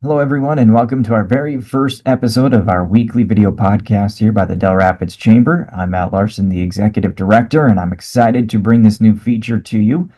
Hello, everyone, and welcome to our very first episode of our weekly video podcast here by the Dell Rapids Chamber. I'm Matt Larson, the Executive Director, and I'm excited to bring this new feature to you.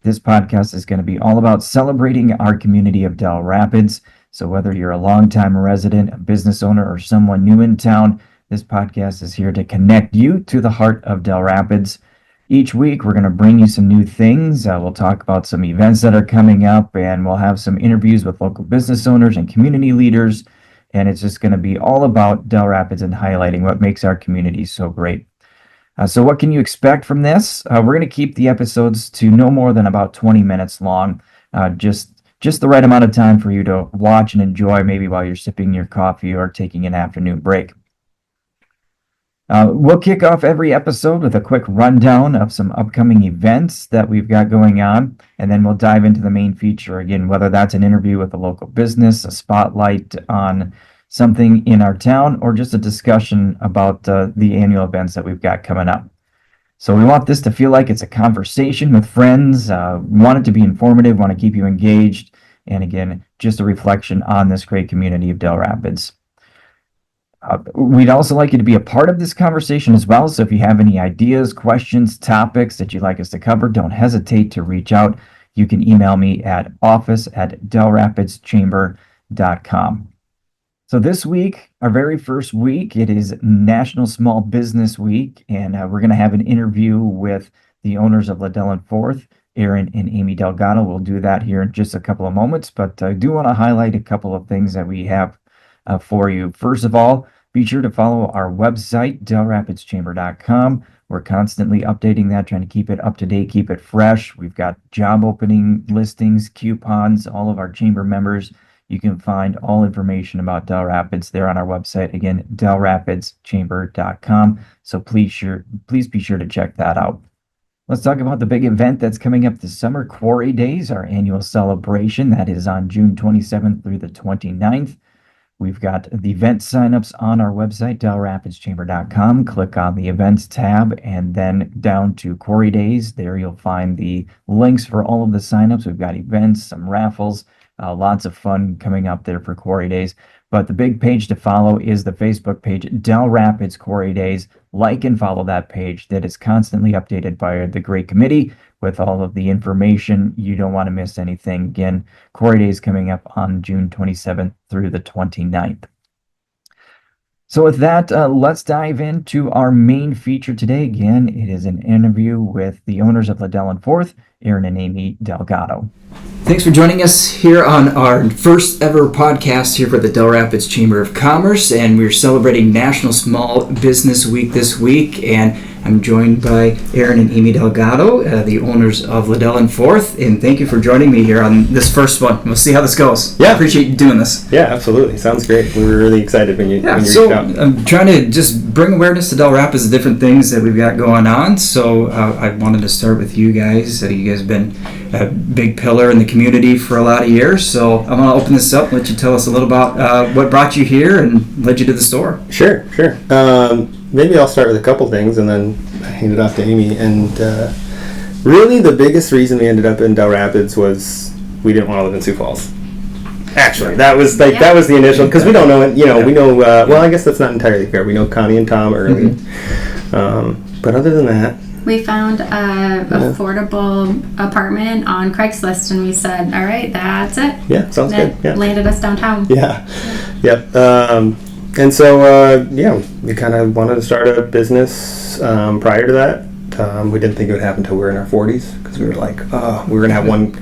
This podcast is going to be all about celebrating our community of Dell Rapids. So whether you're a longtime resident, a business owner, or someone new in town, this podcast is here to connect you to the heart of Dell Rapids. Each week, we're going to bring you some new things. We'll talk about some events that are coming up, and we'll have some interviews with local business owners and community leaders. And it's just going to be all about Dell Rapids and highlighting what makes our community so great. So what can you expect from this? We're going to keep the episodes to no more than about 20 minutes long, just the right amount of time for you to watch and enjoy, maybe while you're sipping your coffee or taking an afternoon break. We'll kick off every episode with a quick rundown of some upcoming events that we've got going on, and then we'll dive into the main feature again, whether that's an interview with a local business, a spotlight on something in our town, or just a discussion about the annual events that we've got coming up. So we want this to feel like it's a conversation with friends, want it to be informative, want to keep you engaged, and again, just a reflection on this great community of Dell Rapids. We'd also like you to be a part of this conversation as well. So if you have any ideas, questions, topics that you'd like us to cover, don't hesitate to reach out. You can email me at office@dellrapidschamber.com. So this week, our very first week, it is National Small Business Week, and we're going to have an interview with the owners of LaDelle and Fourth, Aaron and Amie Delgado. We'll do that here in just a couple of moments, but I do want to highlight a couple of things that we have for you. First of all, be sure to follow our website, dellrapidschamber.com. We're constantly updating that, trying to keep it up to date, keep it fresh. We've got job opening listings, coupons, all of our chamber members. You can find all information about Dell Rapids there on our website. Again, dellrapidschamber.com. So please be sure to check that out. Let's talk about the big event that's coming up this summer, Quarry Days, our annual celebration. That is on June 27th through the 29th. We've got the event signups on our website, dellrapidschamber.com. Click on the events tab and then down to Quarry Days. There you'll find the links for all of the signups. We've got events, some raffles, lots of fun coming up there for Quarry Days. But the big page to follow is the Facebook page, Dell Rapids Quarry Days. Like and follow that page. That is constantly updated by the great committee with all of the information. You don't want to miss anything. Again, Quarry Days coming up on June 27th through the 29th. So with that, let's dive into our main feature today. Again, it is an interview with the owners of LaDelle and Fourth, Aaron and Amie Delgado. Thanks for joining us here on our first ever podcast here for the Dell Rapids Chamber of Commerce, and we're celebrating National Small Business Week this week, and I'm joined by Aaron and Amie Delgado, the owners of LaDelle and Fourth, and thank you for joining me here on this first one. We'll see how this goes. Yeah. I appreciate you doing this. Yeah, absolutely. Sounds great. We were really excited when you reached out. I'm trying to just bring awareness to Dell Rapids of different things that we've got going on, so I wanted to start with you guys. You guys have been a big pillar in the community for a lot of years, so I'm going to open this up and let you tell us a little about what brought you here and led you to the store. Sure. Maybe I'll start with a couple things and then hand it off to Amie. And really the biggest reason we ended up in Dell Rapids was we didn't want to live in Sioux Falls. Actually, that was that was the initial, because we don't know it. We know, well, I guess that's not entirely fair. We know Connie and Tom early. Mm-hmm. But other than that, we found an affordable apartment on Craigslist, and we said, all right, that's it. Yeah, sounds good. Yeah. Landed us downtown. Yeah. Yep. And so, we kind of wanted to start a business prior to that. We didn't think it would happen until we were in our 40s, because we were like, oh, we're going to have one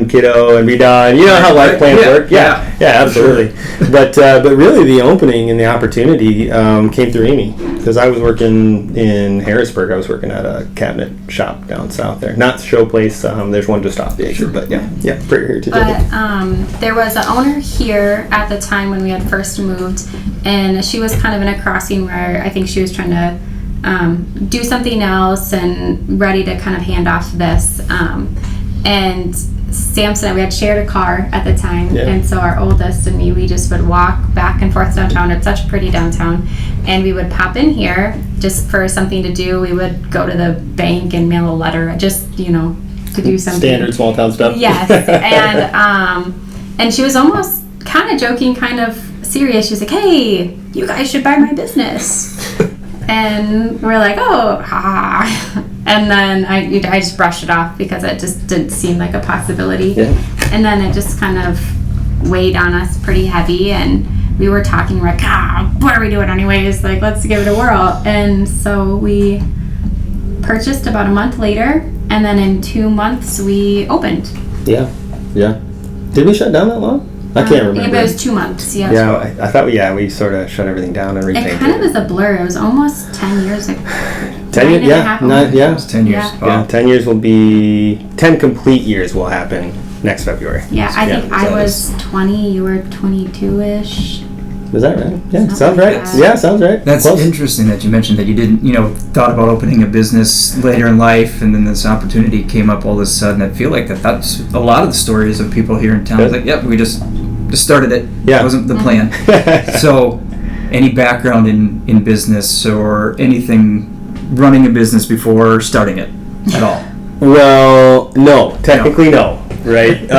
kiddo and be done. You know how life plans work? Yeah, absolutely. Sure. But really the opening and the opportunity came through Amie, because I was working in Harrisburg. I was working at a cabinet shop down south there. Not Show Place. There's one just off the exit, but yeah, pretty here today. But there was an owner here at the time when we had first moved, and she was kind of in a crossing where I think she was trying to do something else and ready to kind of hand off this. And Samson and I, we had shared a car at the time, and so our oldest and me, we just would walk back and forth downtown. It's such a pretty downtown, and we would pop in here just for something to do. We would go to the bank and mail a letter, just to do something. Standard small town stuff. Yes, and she was almost kind of joking, kind of serious. She's like, "Hey, you guys should buy my business." And we're like, "Oh, ha." And then I just brushed it off because it just didn't seem like a possibility. Yeah. And then it just kind of weighed on us pretty heavy, and we were talking, we're like, what are we doing anyways? Like, let's give it a whirl. And so we purchased about a month later, and then in 2 months we opened. Yeah. Did we shut down that long? I can't remember. It was 2 months, yeah. Yeah, I thought we sort of shut everything down and repainted. It kind of is a blur. It was almost 10 years ago. 10 years? Yeah. It was 10 years. Yeah. Yeah, 10 years will be, 10 complete years will happen next February. Yeah, I think I was 20, you were 22-ish. Was that right? Yeah, Something sounds like right. that. Yeah, sounds right. That's Close. interesting that you mentioned that you didn't, thought about opening a business later in life, and then this opportunity came up all of a sudden. I feel like that's a lot of the stories of people here in town. It's like, yep, we just started it. Yeah. It wasn't the plan. So, any background in business or anything running a business before starting it at all? Well, no. Technically, no. Right?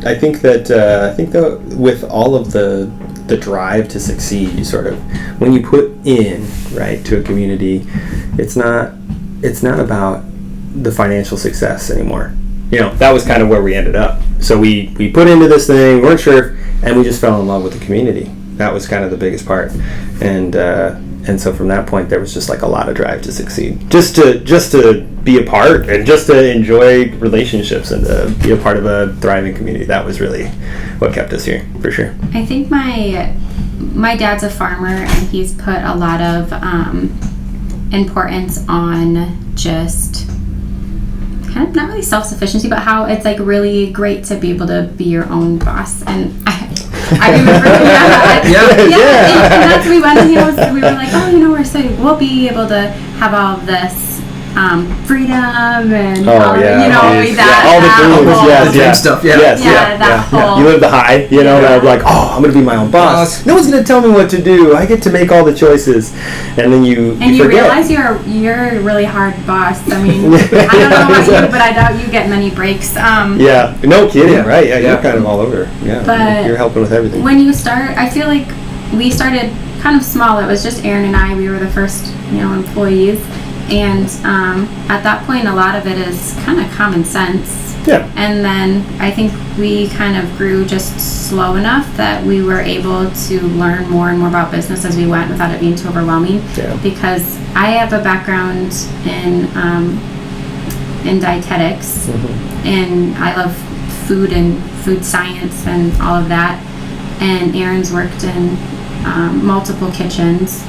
I think that with all of the drive to succeed, you sort of, when you put in, right, to a community, it's not about the financial success anymore. That was kind of where we ended up. So we put into this thing, weren't sure, and we just fell in love with the community. That was kind of the biggest part. And so from that point, there was just like a lot of drive to succeed, just to be a part and just to enjoy relationships and to be a part of a thriving community. That was really what kept us here, for sure. I think my dad's a farmer, and he's put a lot of importance on just kind of not really self-sufficiency, but how it's like really great to be able to be your own boss. And I remember and that's we went and we were like, we'll be able to have all of this freedom and all the dreams, the dream stuff, you live the high, I'm like, I'm gonna be my own boss. No one's gonna tell me what to do. I get to make all the choices, and then you forget. Realize you're a really hard boss. I mean, I don't know about you, but I doubt you get many breaks. No kidding, right? Yeah, you're kind of all over. Yeah, but you're helping with everything. When you start, I feel like we started kind of small. It was just Aaron and I. We were the first, employees. And at that point, a lot of it is kind of common sense. Yeah. And then I think we kind of grew just slow enough that we were able to learn more and more about business as we went without it being too overwhelming. Yeah. Because I have a background in dietetics, and I love food and food science and all of that. And Aaron's worked in multiple kitchens,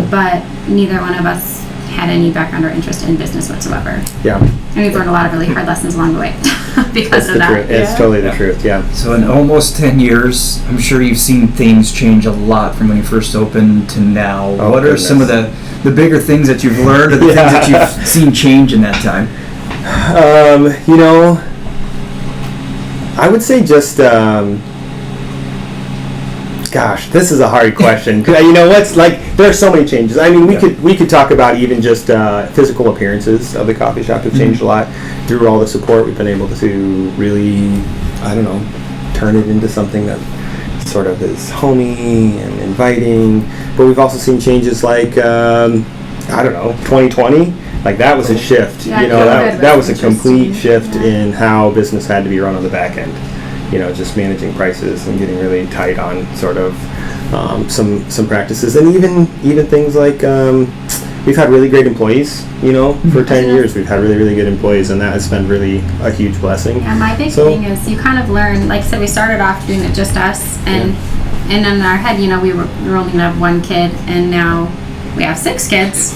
but neither one of us had any background or interest in business whatsoever. Yeah. And we've learned a lot of really hard lessons along the way because of that. It's totally the truth, yeah. So in almost 10 years, I'm sure you've seen things change a lot from when you first opened to now. What are some of the bigger things that you've learned, or the things that you've seen change in that time? I would say just... Gosh, this is a hard question. There are so many changes. I mean, we could talk about even just physical appearances of the coffee shop have changed a lot. Through all the support, we've been able to really, turn it into something that sort of is homey and inviting. But we've also seen changes like, 2020. Like, that was a shift. That was a complete shift in how business had to be run on the back end. Just managing prices and getting really tight on sort of some practices, and even things like we've had really great employees. For 10 years we've had really, really good employees, and that has been really a huge blessing. Yeah, my big thing is you kind of learn. Like I said, we started off doing it just us, and in our head, we were only gonna have one kid, and now we have 6 kids.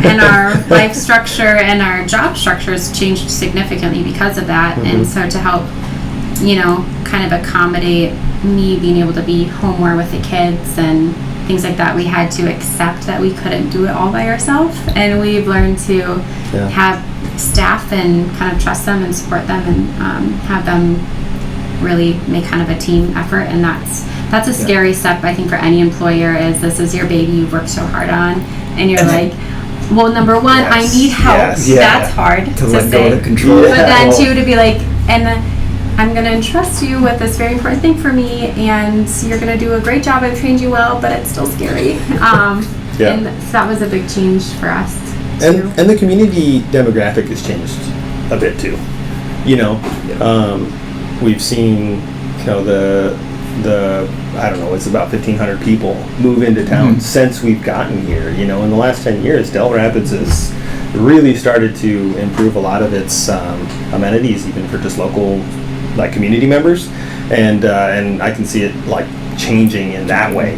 And our life structure and our job structure has changed significantly because of that. And so to help kind of accommodate me being able to be home more with the kids and things like that, we had to accept that we couldn't do it all by ourselves, and we've learned to have staff and kind of trust them and support them and have them really make kind of a team effort. And that's a scary step, I think, for any employer. Is this is your baby you've worked so hard on, and you're like, well, number one, I need help. That's hard to let say. go of the control. But then two, to be like, and I'm going to entrust you with this very important thing for me, and you're going to do a great job. I've trained you well, but it's still scary. And so that was a big change for us. And the community demographic has changed a bit too. We've seen, the I don't know, it's about 1,500 people move into town since we've gotten here. In the last 10 years, Dell Rapids has really started to improve a lot of its amenities, even for just local, like, community members, and I can see it like changing in that way.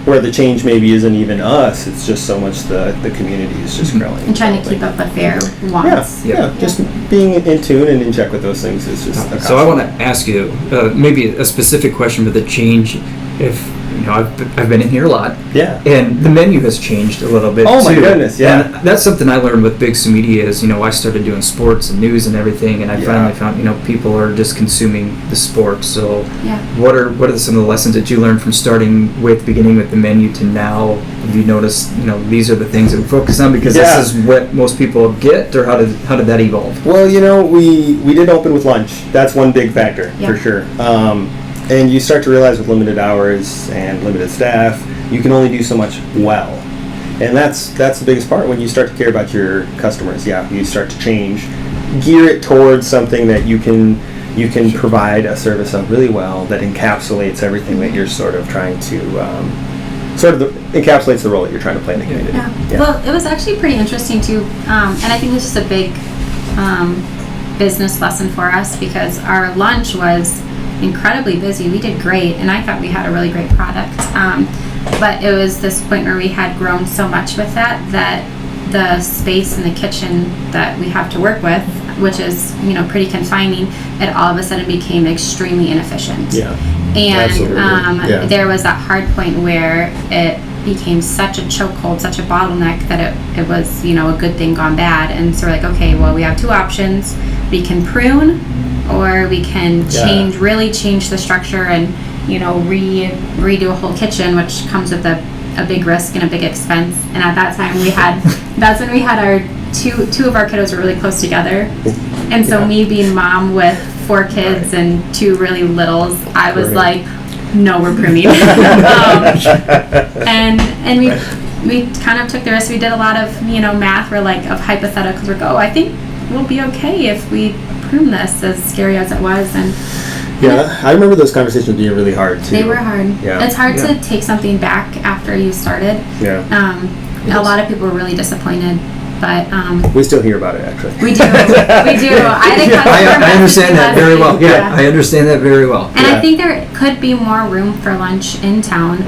Where the change maybe isn't even us; it's just so much the community is just growing and trying to keep up with their wants. Just being in tune and in check with those things is just. So I want to ask you maybe a specific question with the change. If I've been in here a lot. Yeah. And the menu has changed a little bit. Oh too. My goodness, yeah. And that's something I learned with Big Sioux Media is, I started doing sports and news and everything, and I finally found, people are just consuming the sports. So what are some of the lessons that you learned from beginning with the menu to now? Have you noticed, these are the things that we focus on because this is what most people get, or how did that evolve? Well, we did open with lunch. That's one big factor for sure. And you start to realize with limited hours and limited staff, you can only do so much well. And that's the biggest part. When you start to care about your customers, you start to gear it towards something that you can provide a service of really well that encapsulates everything that you're sort of trying to, encapsulates the role that you're trying to play in the community. Yeah. Well, it was actually pretty interesting too, and I think this is a big business lesson for us because our lunch was incredibly busy. We did great, and I thought we had a really great product. But it was this point where we had grown so much with that the space in the kitchen that we have to work with, which is pretty confining, it all of a sudden became extremely inefficient. Yeah. And there was that hard point where it became such a chokehold, such a bottleneck that it was a good thing gone bad. And so we're like, okay, well, we have two options. We can prune, or we can really change the structure and redo a whole kitchen, which comes with a big risk and a big expense. And at that time that's when we had our two of our kiddos were really close together, and so me being mom with 4 kids and 2 really littles, I was like, no, we're pruning. And we kind of took the risk. We did a lot of math. We're like of hypotheticals. We're I think we'll be okay if we prune this, as scary as it was. And I remember those conversations being really hard too. They were hard. It's hard to take something back after you started. A lot of people were really disappointed, but we still hear about it actually. We do. I understand that very well. I understand that very well. And I think there could be more room for lunch in town.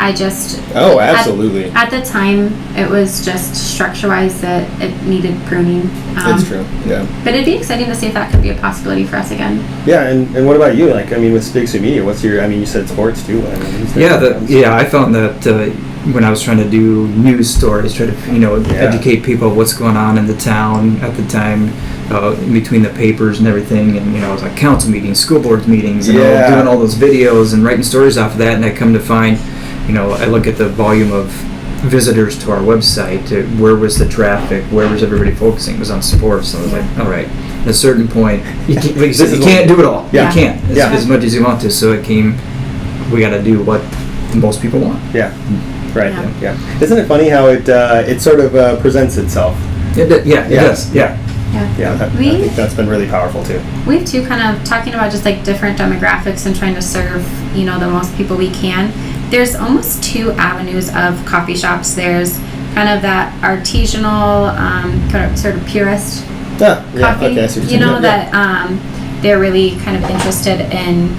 Absolutely. At the time, it was just structure-wise that it needed pruning. That's true. Yeah. But it'd be exciting to see if that could be a possibility for us again. Yeah, and what about you? Like, with Big Sioux Media, what's your? You said sports too. I found that when I was trying to do news stories, try to educate people what's going on in the town at the time, in between the papers and everything, and it was like council meetings, school board meetings, and doing all those videos and writing stories off of that, and I come to find. I look at the volume of visitors to our website, where was the traffic, where was everybody focusing? It was on sports. So I was like, all right, at a certain point, you can't do it all. You can't, as much as you want to. So we got to do what most people want. Yeah, right. Yeah. Isn't it funny how it sort of presents itself? It does. I think that's been really powerful too. We've too kind of talking about just like different demographics and trying to serve, the most people we can. There's almost 2 avenues of coffee shops. There's kind of that artisanal, kind of sort of purist coffee, that they're really kind of interested in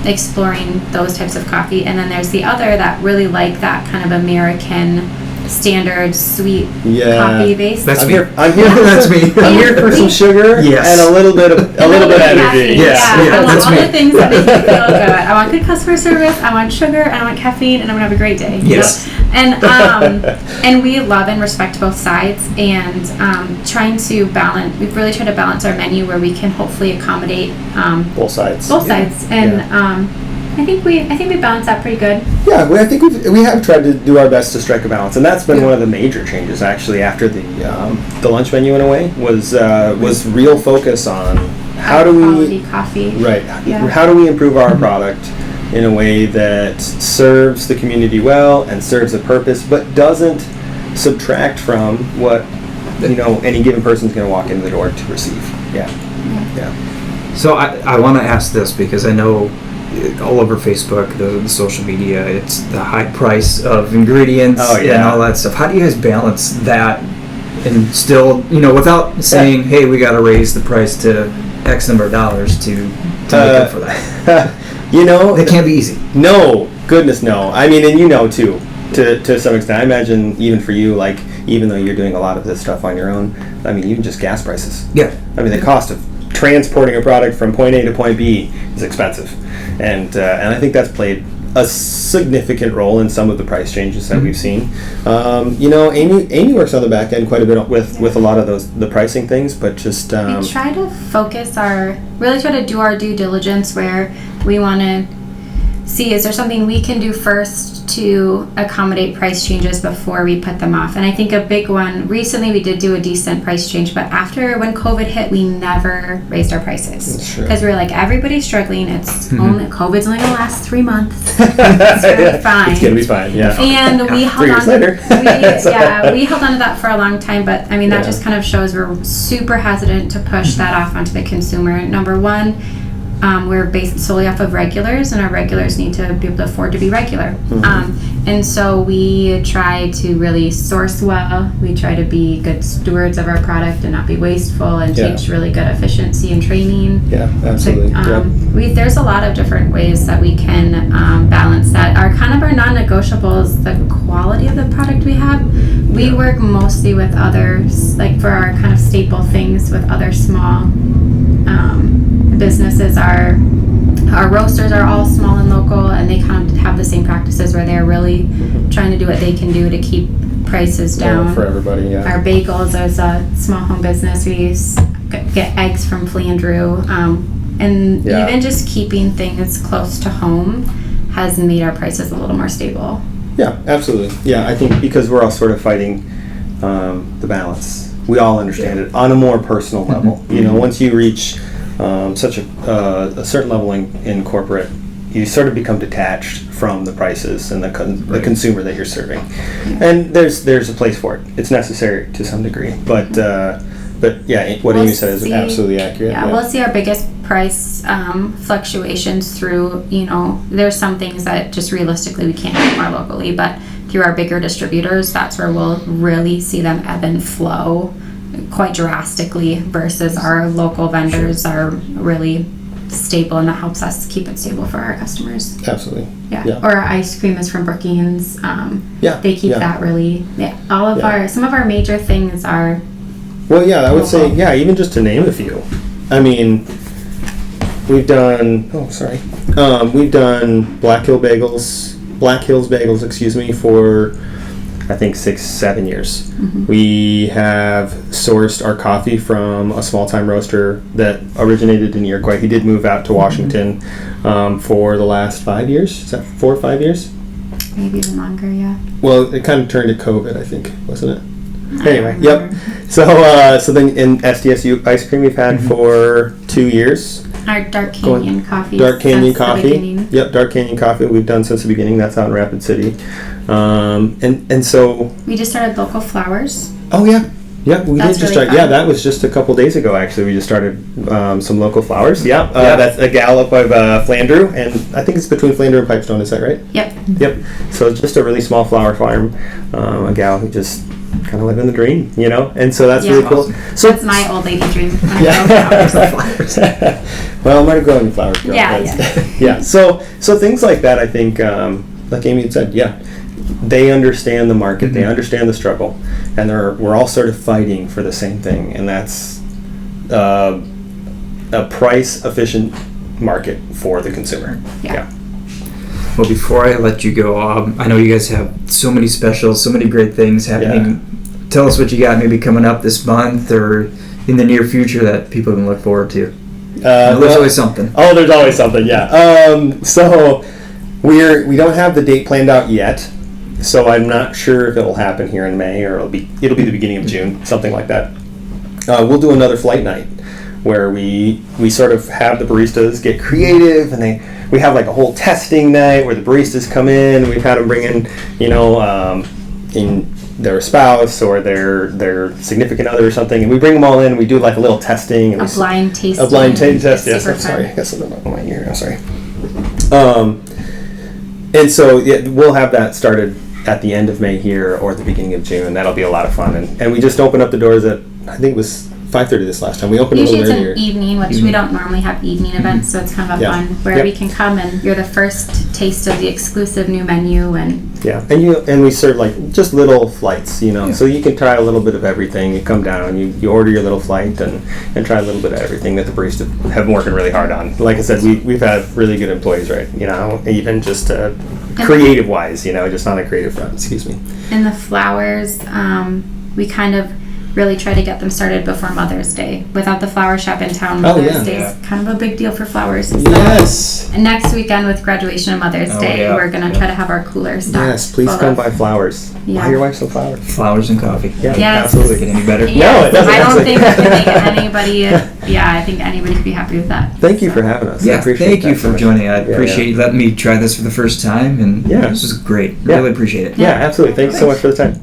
exploring those types of coffee. And then there's the other that really like that kind of American standard sweet coffee base. That's me. I'm here. That's me. I'm here for some sugar and a little bit of energy. I want all the things that make me feel good. I want good customer service. I want sugar. And I want caffeine, and I'm gonna have a great day. Yes. And we love and respect both sides, and trying to balance. We've really tried to balance our menu where we can hopefully accommodate both sides. And I think we balance that pretty good. Yeah, I think we have tried to do our best to strike a balance, and that's been one of the major changes actually after the lunch menu in a way was real focus on how do we quality coffee. right? Yeah. How do we improve our product in a way that serves the community well and serves a purpose, but doesn't subtract from what any given person's going to walk in the door to receive? Yeah. So I want to ask this because I know all over Facebook, the social media, it's the high price of ingredients and all that stuff. How do you guys balance that and still, without saying, hey, we got to raise the price to X number of dollars to make up for that? It can't be easy. No, goodness no. I mean, and too, to some extent. I imagine even for you, like, even though you're doing a lot of this stuff on your own, I mean, even just gas prices. Yeah. I mean, the cost of transporting a product from point A to point B is expensive. And I think that's played a significant role in some of the price changes that we've seen. Amie works on the back end quite a bit with a lot of the pricing things, but just... we try to really try to do our due diligence where we want to see, is there something we can do first to accommodate price changes before we put them off? And I think a big one, recently we did do a decent price change, but when COVID hit, we never raised our prices. Because we were like, everybody's struggling. COVID's only going to last 3 months. It's going to be fine. It's going to be fine, yeah. And we held 3 years later. we held on to that for a long time, but I mean, that just kind of shows we're super hesitant to push that off onto the consumer. Number one, we're based solely off of regulars, and our regulars need to be able to afford to be regular. And so we try to really source well. We try to be good stewards of our product and not be wasteful, and teach really good efficiency and training. Yeah, absolutely. There's a lot of different ways that we can balance that. Our non-negotiables, the quality of the product we have. We work mostly with others, like for our kind of staple things, with other small businesses. Our roasters are all small and local, and they kind of have the same practices where they're really trying to do what they can do to keep prices down for everybody. Yeah. Our bagels is a small home business. We get eggs from Flandreau, and even just keeping things close to home has made our prices a little more stable. Yeah, absolutely. Yeah, I think because we're all sort of fighting the balance. We all understand it on a more personal level. Once you reach such a certain level in corporate, you sort of become detached from the prices and the consumer that you're serving. And there's a place for it. It's necessary to some degree, but yeah, what Amie said is absolutely accurate. Yeah, we'll see our biggest price fluctuations through, there's some things that just realistically we can't get more locally, but through our bigger distributors, that's where we'll really see them ebb and flow quite drastically, versus our local vendors are really stable, and that helps us keep it stable for our customers. Absolutely. Yeah. Or our ice cream is from Brookings. They keep that really. Yeah. Some of our major things are. Well, yeah, I would say, even just to name a few. I mean, we've done. We've done Black Hills Bagels, for I think 6-7 years. We have sourced our coffee from a small-time roaster that originated in Iroquois. He did move out to Washington for the last 5 years. Is that 4 or 5 years? Maybe even longer, yeah. Well, it kind of turned to COVID, I think, wasn't it? Anyway, yep. So then in SDSU ice cream we've had for 2 years. Our Dark Canyon coffee. Dark Canyon coffee. Yep, Dark Canyon coffee we've done since the beginning. That's out in Rapid City. And so we just started local flowers. Oh yeah. Yeah, we That's did just really start. fun. Yeah, that was just a couple days ago. Actually, we just started some local flowers. That's a gal up of Flandreau, and I think it's between Flandreau and Pipestone. Is that right? Yep. So it's just a really small flower farm. A gal who just kind of living the dream, and so that's really cool. So that's my old lady dream. Flowers. Well, I might have grown any flowers. Girl, yeah. So things like that, I think, like Amie had said, they understand the market, they understand the struggle, and we're all sort of fighting for the same thing, and that's a price-efficient market for the consumer. Yeah. Well, before I let you go, I know you guys have so many specials, so many great things happening. Yeah. Tell us what you got maybe coming up this month or in the near future that people can look forward to. There's always something. Oh, there's always something, yeah. So we don't have the date planned out yet, so I'm not sure if it'll happen here in May or it'll be the beginning of June, something like that. We'll do another flight night. where we sort of have the baristas get creative, and we have like a whole testing night where the baristas come in. We've had them bring in, in their spouse or their significant other or something, and we bring them all in. We do like a little testing. And a blind taste. A blind taste test. It's Yes, super I'm sorry. fun. I got something on my ear. I'm sorry. And so we'll have that started at the end of May here or the beginning of June. That'll be a lot of fun, and we just opened up the doors at, I think it was 5:30 this last time. We opened Usually a it's little an earlier. evening, which we don't normally have evening events, so it's kind of a Yeah. fun where Yep. we can come and you're the first taste of the exclusive new menu. And Yeah, and we serve like just little flights, so you can try a little bit of everything. You come down, you order your little flight and try a little bit of everything that the baristas have been working really hard on. Like I said, we've had really good employees, right? Even just creative wise, just on a creative front. Excuse me. and the flowers, we kind of really try to get them started before Mother's Day. Without the flower shop in town, Oh, Mother's yeah. Day is kind of a big deal for flowers. So Yes. and next weekend with graduation and Mother's Oh, Day, yeah. we're going to try to have our cooler stocked. Yes, please full come of- buy flowers. Yeah. Buy your wife some flowers. Flowers and coffee. Yeah, Yes. absolutely. Get any better? Yes, No, it doesn't I don't actually. think we can make anybody. I think anybody could be happy with that. Thank you for having us. I Yeah, appreciate thank you that so for much. joining. I Yeah, appreciate you letting me try this for the first time, and Yeah. this was great. Yeah. Really appreciate it. Yeah, absolutely. Thank you so much for the time.